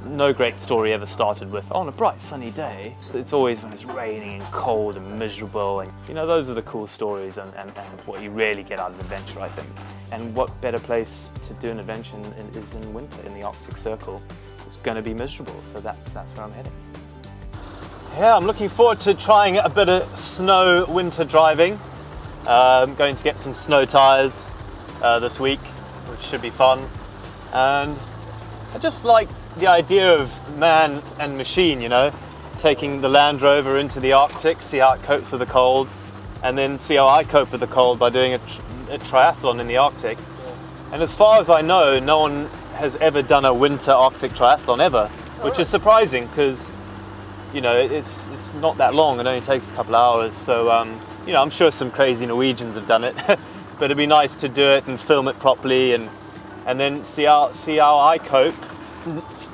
no great story ever started with, on a bright sunny day. It's always when it's raining and cold and miserable, and you know, those are the cool stories and what you really get out of adventure, I think. And what better place to do an adventure is in winter, in the Arctic Circle. It's going to be miserable, so that's where I'm heading. Yeah, I'm looking forward to trying a bit of snow winter driving. I'm going to get some snow tyres this week, which should be fun. And I just like the idea of man and machine, you know, taking the Land Rover into the Arctic, see how it copes with the cold, and then see how I cope with the cold by doing a triathlon in the Arctic. And as far as I know, no one has ever done a winter Arctic triathlon ever, which is surprising because, you know, it's not that long. It only takes a couple of hours. So, you know, I'm sure some crazy Norwegians have done it, but it'd be nice to do it and film it properly and then see how I cope.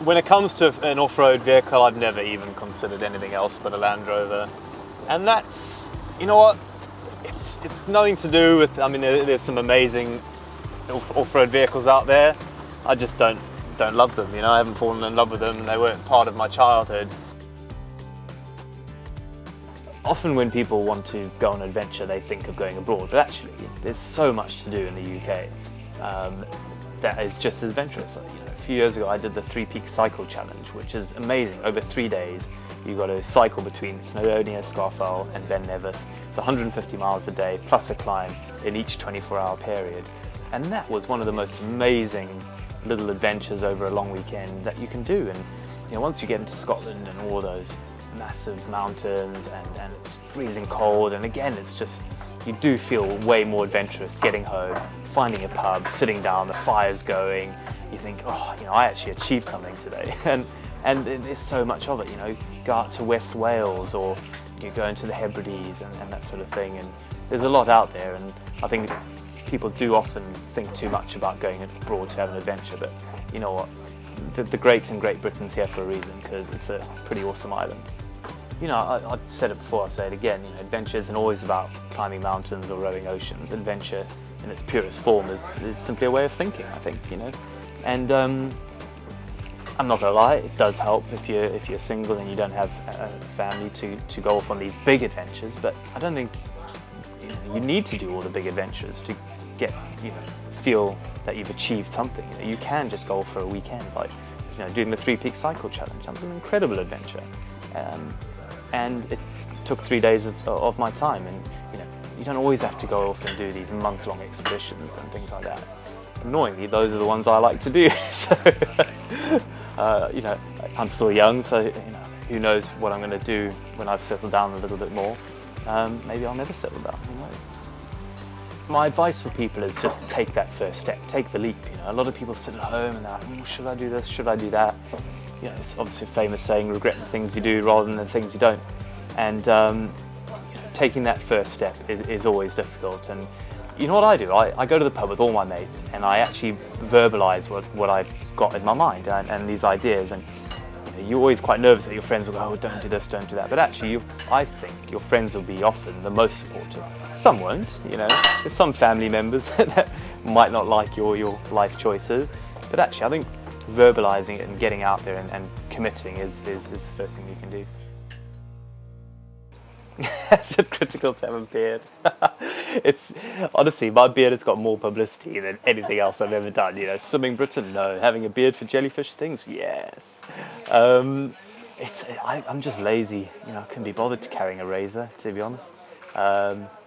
When it comes to an off-road vehicle, I've never even considered anything else but a Land Rover. And that's, you know what, it's nothing to do with, I mean, there's some amazing off-road vehicles out there. I just don't love them, you know, I haven't fallen in love with them and they weren't part of my childhood. Often when people want to go on an adventure, they think of going abroad, but actually there's so much to do in the UK that is just as adventurous. You know, a few years ago I did the 3 Peaks Cycle Challenge, which is amazing. Over 3 days you've got to cycle between Snowdonia, Scafell and Ben Nevis. It's 150 miles a day plus a climb in each 24-hour period. And that was one of the most amazing little adventures over a long weekend that you can do. And you know, once you get into Scotland and all those massive mountains and it's freezing cold, and again it's just, you do feel way more adventurous getting home, finding a pub, sitting down, the fire's going, you think, oh, you know, I actually achieved something today. And there's so much of it, you know, you go out to West Wales or you go into the Hebrides and that sort of thing, and there's a lot out there. And I think people do often think too much about going abroad to have an adventure, but you know what, the greats in Great Britain's here for a reason, because it's a pretty awesome island. You know, I've said it before, I'll say it again, you know, adventure isn't always about climbing mountains or rowing oceans. Adventure in its purest form is simply a way of thinking, I think, you know. And I'm not gonna lie, it does help if you're single and you don't have a family to go off on these big adventures, but I don't think you need to do all the big adventures to get, you know, feel that you've achieved something. You know, you can just go for a weekend, like, you know, doing the 3 Peaks Cycle Challenge. That was an incredible adventure. And it took 3 days of my time, and you know, you don't always have to go off and do these month-long expeditions and things like that. Annoyingly, those are the ones I like to do. So, you know, I'm still young, so you know, who knows what I'm going to do when I've settled down a little bit more. Maybe I'll never settle down, who knows. My advice for people is just take that first step, take the leap. You know, a lot of people sit at home and they're like, oh, should I do this, should I do that? You know, it's obviously a famous saying, regret the things you do rather than the things you don't. And you know, taking that first step is always difficult. And you know what I do? I go to the pub with all my mates and I actually verbalise what I've got in my mind and these ideas. And you know, you're always quite nervous that your friends will go, oh, don't do this, don't do that. But actually, I think your friends will be often the most supportive. Some won't, you know. There's some family members that might not like your life choices. But actually, I think verbalising it and getting out there and committing is the first thing you can do. It's critical to have a beard. It's honestly, my beard has got more publicity than anything else I've ever done. You know, swimming Britain, no. Having a beard for jellyfish stings, yes. I'm just lazy. You know, I couldn't be bothered to carrying a razor, to be honest.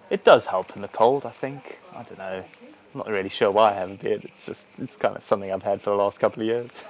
It does help in the cold, I think. I don't know. I'm not really sure why I have a beard. It's kind of something I've had for the last couple of years.